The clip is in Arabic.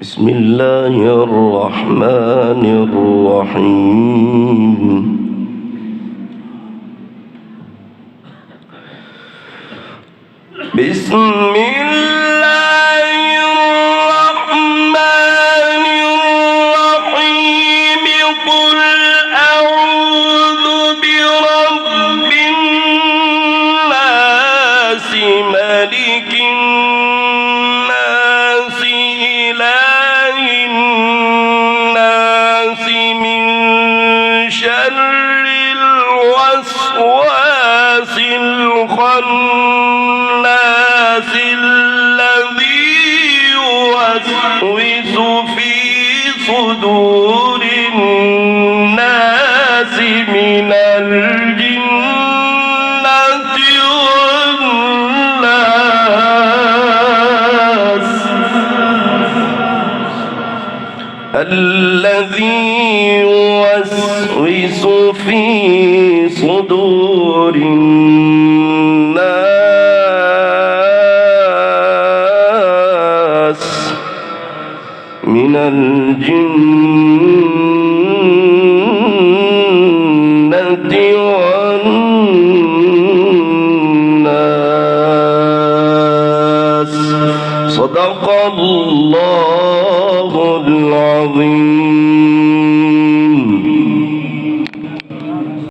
بسم الله الرحمن الرحيم بسم الله الرحمن الرحيم قل أعوذ برب الناس ملك الناس إله الناس من شر الوسواس الخناس الذي يوسوس في صدور الناس من الجنة والناس الذي يوسوس في صدور الناس من الجنة والناس صدق الله